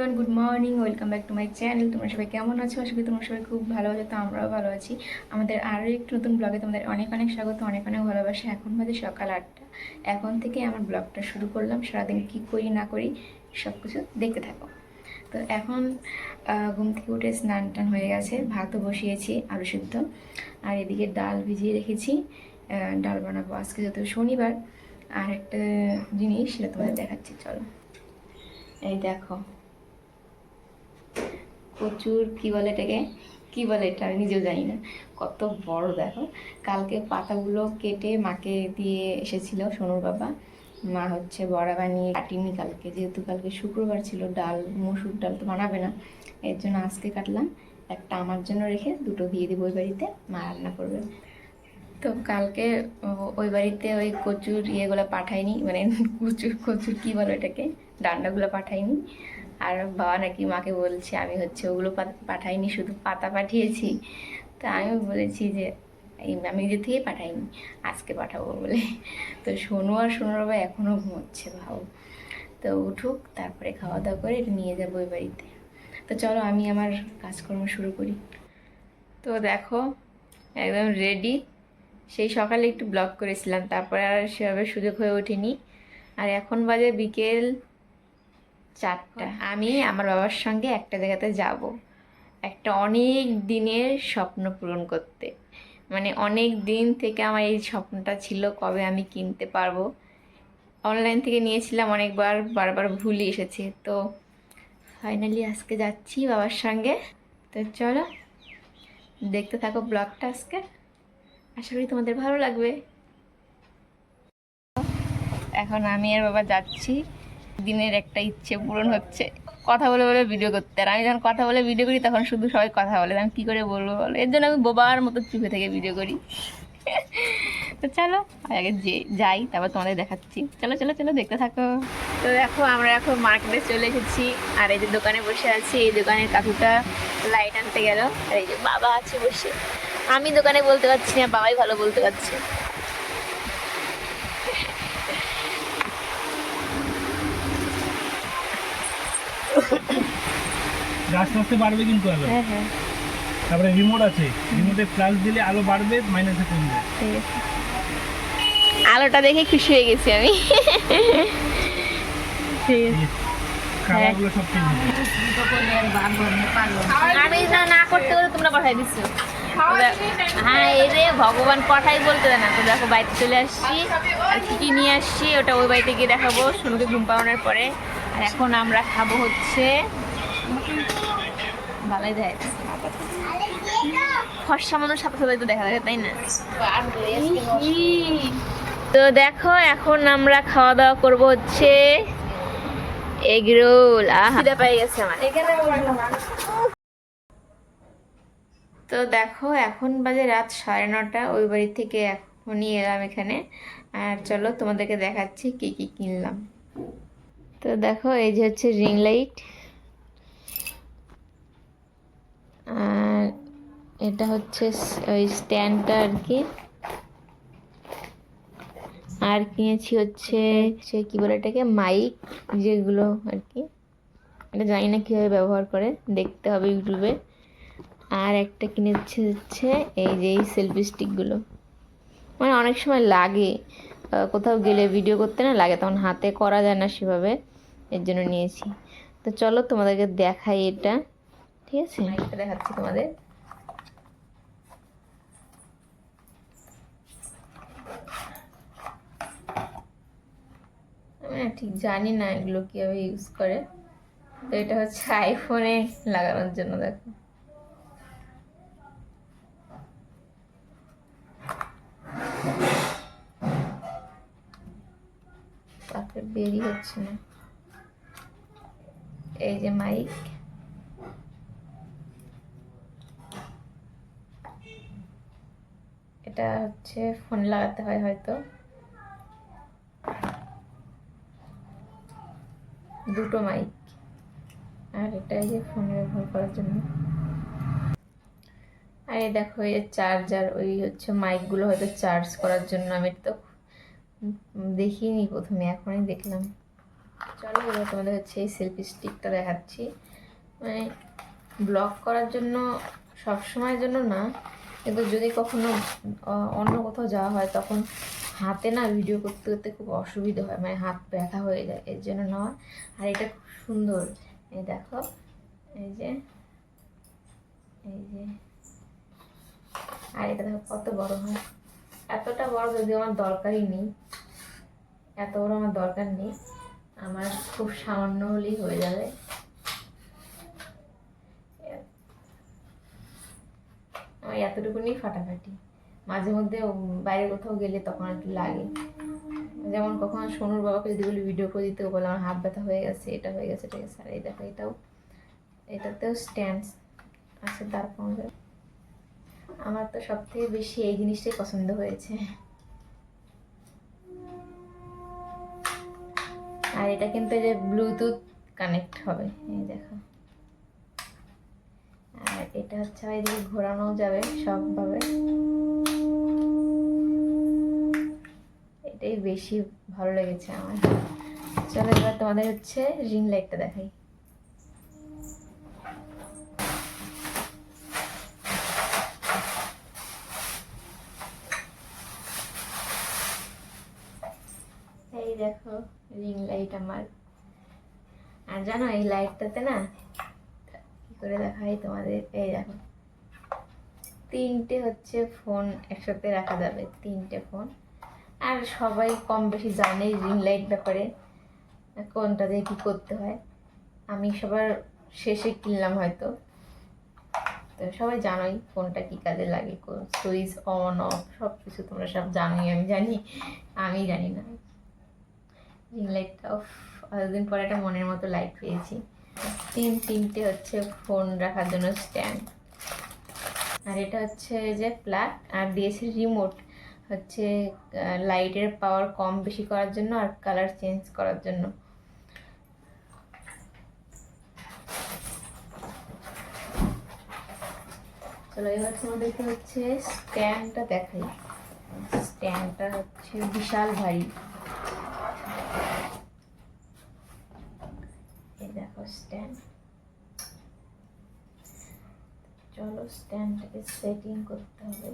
Everyone, good morning, welcome back to my channel. তোমরা সবাই কেমন আছো? আশা করি তোমরা সবাই খুব ভালো আছো। তো আমরাও ভালো আছি। আমাদের আরও একটু নতুন ব্লগে তোমাদের অনেক অনেক স্বাগত, অনেক অনেক ভালোবাসা। এখন বাজে সকাল 8টা। এখন থেকে আমার ব্লগটা শুরু করলাম। সারাদিন কী করি না করি সব কিছু দেখতে থাকো। তো এখন ঘুম থেকে উঠে স্নান টান হয়ে গেছে, ভাতও বসিয়েছি, আলু সিদ্ধ, আর এদিকে ডাল ভিজিয়ে রেখেছি। ডাল বানাবো আজকে, যেহেতু শনিবার। আর একটা জিনিস সেটা তোমাদের দেখাচ্ছি, চলো। এই দেখো, প্রচুর কি বলে এটাকে, কি বলে এটা আমি নিজেও জানি না, কত বড় দেখো। কালকে পাতাগুলো কেটে মাকে দিয়ে এসেছিল সোনুর বাবা। মা হচ্ছে বড়া বানিয়ে কাটিনি কালকে, যেহেতু কালকে শুক্রবার ছিল, ডাল মসুর ডাল তো বানাবে না, এর জন্য আজকে কাটলাম। একটা আমার জন্য রেখে দুটো দিয়ে দিব ওই বাড়িতে, মা রান্না করবে। তো কালকে ওই বাড়িতে ওই কচুর ইয়েগুলো পাঠায়নি, মানে কচুর কচুর কী বলো এটাকে, ডান্ডাগুলো পাঠায়নি। আর বাবা নাকি মাকে বলছে আমি হচ্ছে ওগুলো পাঠাইনি, শুধু পাতা পাঠিয়েছি। তো আমিও বলেছি যে আমি নিজে থেকেই পাঠাইনি, আজকে পাঠাবো বলে। তো সোনু আর সোনুর বাবা এখনও ঘুমোচ্ছে, ভাও। তো উঠুক, তারপরে খাওয়া দাওয়া করে এটা নিয়ে যাবো ওই বাড়িতে। তো চলো আমি আমার কাজকর্ম শুরু করি। তো দেখো, একদম রেডি। সেই সকালে একটু ব্লগ করেছিলাম, তারপরে আর সেভাবে সুযোগ হয়ে ওঠেনি। আর এখন বাজে বিকেল 4টা। আমি আমার বাবার সঙ্গে একটা জায়গাতে যাব, একটা অনেক দিনের স্বপ্ন পূরণ করতে। মানে অনেক দিন থেকে আমার এই স্বপ্নটা ছিল, কবে আমি কিনতে পারবো। অনলাইন থেকে নিয়েছিলাম অনেকবার, বারবার ভুলই এসেছে। তো ফাইনালি আজকে যাচ্ছি বাবার সঙ্গে। তো চলো দেখতে থাকো ব্লগটা আজকে, আশা করি তোমাদের ভালো লাগবে। এখন আমি আর বাবা যাচ্ছি, দিনের একটা ইচ্ছে পূরণ হচ্ছে, কথা বলে বলে ভিডিও করতে। আর আমি যখন কথা বলে ভিডিও করি তখন শুধু সবাই কথা বলে, আমি কী করে বলবো বলো, এর জন্য আমি বোবার মতো চুপে থেকে ভিডিও করি। তো চলো আগে যে যাই, তারপর তোমাদের দেখাচ্ছি। চলো চলো চলো দেখতে থাকো। তো দেখো আমরা এখন মার্কেটে চলে এসেছি, আর এই যে দোকানে বসে আছি। এই দোকানের কাকুটা লাইট আনতে গেল, আর এই যে বাবা আছে বসে। আমি দোকানে বলতে পারছি না, বাবাই ভালো বলতে পারছে। আস্তে আস্তে বাড়বে কিন্তু আলো। হ্যাঁ হ্যাঁ, তারপরে রিমোট আছে, রিমোটে প্লাস দিলে আলো বাড়বে, মাইনাসে কমবে। ঠিক আছে। আলোটা দেখে খুশি হয়ে গেছি আমি। ঠিক আছে, কালারগুলো সব চেঞ্জ হবে। আমি না করতে বলে তোমরা পাঠাই দিচ্ছ। হ্যাঁ এই রে ভগবান, পাঠাই বলতে দেয় না। তো দেখো বাড়িতে চলে আসছি, আর কী নিয়ে আসছি ওটা ওই বাড়িতে গিয়ে দেখাবো সোনুকে ঘুম পাড়ানোর পরে। আর এখন আমরা খাবো হচ্ছে, ভালোই দেয় ফর্সা মানুষ সাথে সাথে তো দেখা যায়, তাই না? তো দেখো এখন আমরা খাওয়া দাওয়া করবো হচ্ছে এগরোল। খিদে পেয়ে গেছে আমার। তো দেখো এখন বাজে রাত 9:30, ওই বাড়ি থেকে এখনই এলাম এখানে। আর চলো তোমাদেরকে দেখাচ্ছি কি কি কিনলাম। তো দেখো এই যে হচ্ছে রিং লাইট, আর এটা হচ্ছে ওই স্ট্যান্ডটা আর কি। আর কিনেছি হচ্ছে সে কি বলে এটাকে, মাইক যেগুলো আর কি, এটা জানি না কীভাবে ব্যবহার করে, দেখতে হবে ইউটিউবে। আর একটা কিনেছি হচ্ছে এই যে এই সেলফি স্টিকগুলো, মানে অনেক সময় লাগে কোথাও গেলে ভিডিও করতে না লাগে, তখন হাতে করা যায় না সেভাবে, এর জন্য নিয়েছি। তো চলো তোমাদেরকে দেখাই এটা, ঠিক আছে? এটা দেখাচ্ছি তোমাদের। আমি ঠিক জানি না এগুলো কীভাবে ইউজ করে। তো এটা হচ্ছে আইফোনে লাগানোর জন্য, দেখো। তারপরে বেরি হচ্ছে না। এই যে মাইক, এটা হচ্ছে ফোনে লাগাতে হয় হয়তো, দুটো মাইক। আর এটা এই যে ফোনে ব্যবহার করার জন্য। আর এই দেখো এই চার্জার, ওই হচ্ছে মাইকগুলো হয়তো চার্জ করার জন্য। আমি তো দেখিনি প্রথমে, এখনই দেখলাম। চলো এবার তোমাদের হচ্ছে এই সেলফি স্টিকটা দেখাচ্ছি। মানে ব্লগ করার জন্য, সব সময়ের জন্য না, কিন্তু যদি কখনো অন্য কোথাও যাওয়া হয় তখন হাতে না ভিডিও করতে করতে খুব অসুবিধা হয়, মানে হাত ব্যথা হয়ে যায়, এর জন্য নেওয়া। আর এটা খুব সুন্দর, এই দেখো, এই যে, এই যে, আর এটা দেখো কত বড় হয়। এতটা বড় যদিও আমার দরকারই নেই, এত বড় আমার দরকার নেই, আমার খুব সামান্য হলেই হয়ে যাবে। আমার এতটুকুনি ফাটাফাটি, মাঝে মধ্যে বাইরে কোথাও গেলে তখন আর কি লাগে। যেমন কখন সোনুর বাবাকে যদি বলি ভিডিও করে দিতে, বলে আমার হাত ব্যথা হয়ে গেছে, এটা হয়ে গেছে, ঠিক আছে। আর এই দেখো, এটাতেও স্ট্যান্ড আছে, তারপর আমার তো সব থেকে বেশি এই জিনিসটাই পছন্দ হয়েছে। আর এটা কিন্তু এই যে ব্লুটুথ কানেক্ট হবে, এই দেখো। আর এটা হচ্ছে এদিকে ঘোরানো যাবে সবভাবে, এটাই বেশি ভালো লেগেছে আমার। চলো এবার তোমাদের হচ্ছে রিং লাইটটা দেখাই। এই দেখো রিং লাইট আমার। আর জানো এই লাইটটাতে না কি করে দেখাই তোমাদের, এই দেখো, 3টে হচ্ছে ফোন একসাথে রাখা যাবে, 3টে ফোন। আর সবাই কম বেশি জানে রিং লাইট ব্যাপারে, কোনটা দিয়ে কী করতে হয়। আমি সবার শেষে কিনলাম হয়তো, তো সবাই জানোই কোনটা কী কাজে লাগে, কোন সুইচ অন অফ সব কিছু তোমরা সব জানোই, আমি জানি, আমি জানি না। রিং লাইটটা এতদিন পরে একটা মনের মতো লাইট পেয়েছি। 3টে হচ্ছে ফোন রাখার জন্য স্ট্যান্ড। আর এটা হচ্ছে যে প্লাগ, আর দিয়েছে রিমোট, হচ্ছে লাইটের পাওয়ার কম বেশি করার জন্য আর কালার চেঞ্জ করার জন্য। চলো এবার তোমাদেরকে হচ্ছে স্ট্যান্ডটা দেখাই। স্ট্যান্ডটা হচ্ছে বিশাল ভারী, এই দেখো স্ট্যান্ড। চলো স্ট্যান্ডটাকে সেটিং করতে হবে।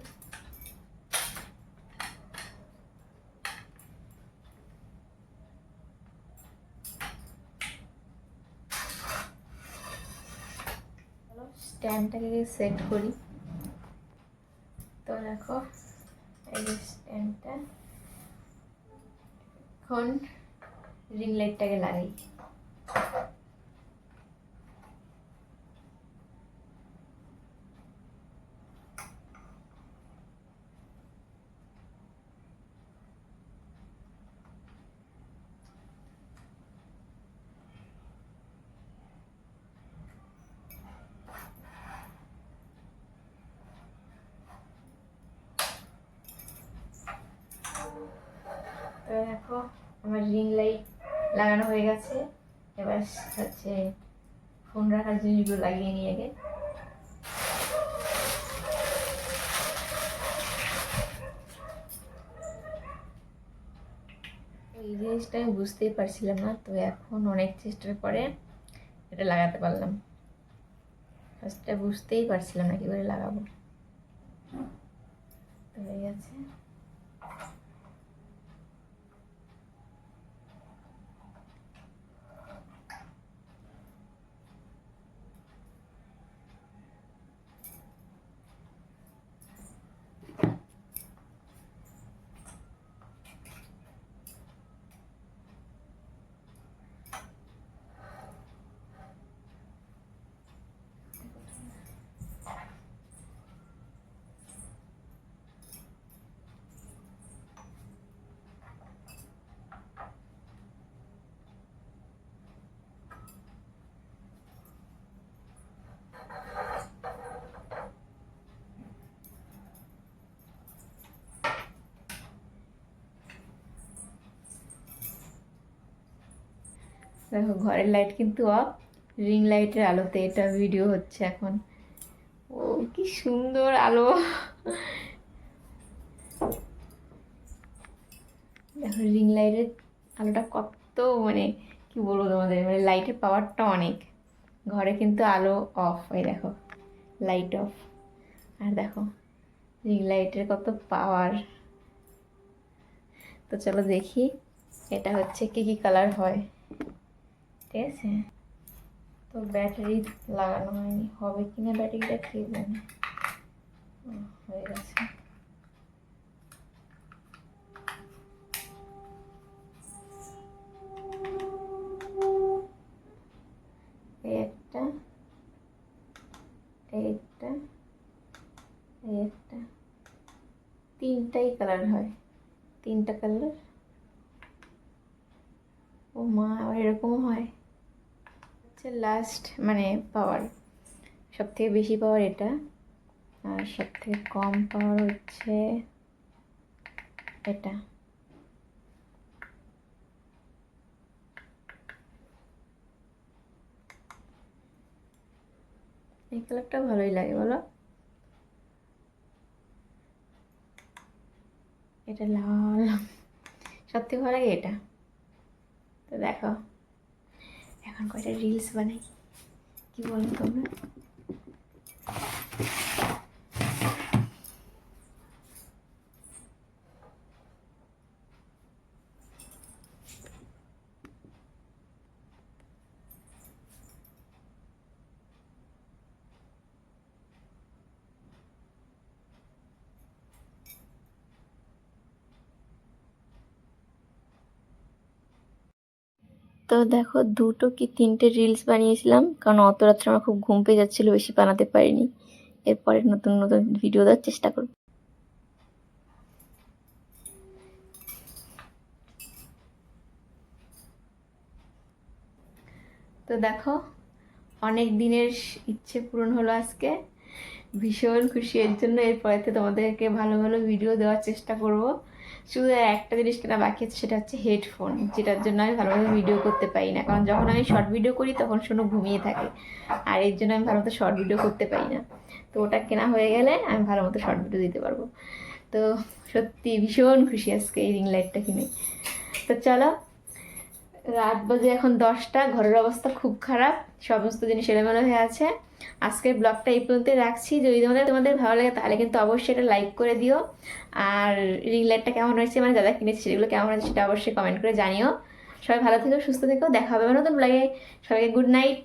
চলো স্ট্যান্ডটাকে সেট করি। তো দেখো এই যে স্ট্যান্ডটা, এখন রিং লাইটটাকে লাগাই। তো দেখো আমার রিং লাইট লাগানো হয়ে গেছে। এবার হচ্ছে ফোন রাখার জিনিসগুলো লাগিয়ে নিয়ে আগে। এই জিনিসটা আমি বুঝতেই পারছিলাম না, তো এখন অনেক চেষ্টার পরে এটা লাগাতে পারলাম। ফার্স্টে বুঝতেই পারছিলাম না কী করে লাগাবো, তো হয়ে গেছে। দেখো ঘরের লাইট কিন্তু অফ, রিং লাইটের আলোতে এটা ভিডিও হচ্ছে এখন। ও কি সুন্দর আলো, দেখো রিং লাইটের আলোটা কত মানে কি বলবো তোমাদের, মানে লাইটের পাওয়ারটা অনেক। ঘরে কিন্তু আলো অফ, এই দেখো লাইট অফ, আর দেখো রিং লাইটের কত পাওয়ার। তো চলো দেখি এটা হচ্ছে কি কি কালার হয়, ঠিক আছে। তো ব্যাটারি লাগানো হয়নি, হবে কিনা ব্যাটারিটা কে জানে। হয়ে গেছে। এই একটা, এই একটা, এই একটা, তিনটাই কালার হয়, তিনটা কালার। ও মা, আবার এরকমও হয়। হচ্ছে লাস্ট মানে পাওয়ার, সব থেকে বেশি পাওয়ার এটা, আর সব থেকে কম পাওয়ার হচ্ছে এটা। এই কালারটা ভালোই লাগে বলো, এটা লাল, সব থেকে ভালো লাগে এটা। তো দেখো এখন কয়টা রিলস বানাই, কি বলো তোমরা। তো দেখো দুটো কি তিনটে রিলস বানিয়েছিলাম, কারণ অত রাত্রে আমার খুব ঘুম পেয়ে যাচ্ছিলো, বেশি বানাতে পারিনি। এরপরে নতুন নতুন ভিডিও দেওয়ার চেষ্টা করব। তো দেখো অনেক দিনের ইচ্ছে পূরণ হলো আজকে, ভীষণ খুশি এর জন্য। এরপরেতে তোমাদেরকে ভালো ভালো ভিডিও দেওয়ার চেষ্টা করব। শুধু একটা জিনিস কেনা বাকি আছে, সেটা হচ্ছে হেডফোন, যেটার জন্য আমি ভালোভাবে ভিডিও করতে পারি না, কারণ যখন আমি শর্ট ভিডিও করি তখন শোনো ঘুমিয়ে থাকে, আর এর জন্য আমি ভালো মতো শর্ট ভিডিও করতে পারি না। তো ওটা কেনা হয়ে গেলে আমি ভালো মতো শর্ট ভিডিও দিতে পারবো। তো সত্যি ভীষণ খুশি আজকে এই রিং লাইটটা কিনে। তো চলো, রাত বাজে এখন 10টা, ঘরের অবস্থা খুব খারাপ, সমস্ত জিনিস এলোমেলো হয়ে আছে। আজকের ব্লগটা এই পর্যন্তই রাখছি। যদি তোমাদের ভালো লাগে তাহলে কিন্তু অবশ্যই এটা লাইক করে দিও, আর রিং লাইটটা কেমন হয়েছে, মানে যারা কিনেছে সেগুলো কেমন হয়েছে সেটা অবশ্যই কমেন্ট করে জানিও। সবাই ভালো থেকো, সুস্থ থেকো, দেখা হবে নতুন ব্লগে। সবাইকে গুড নাইট।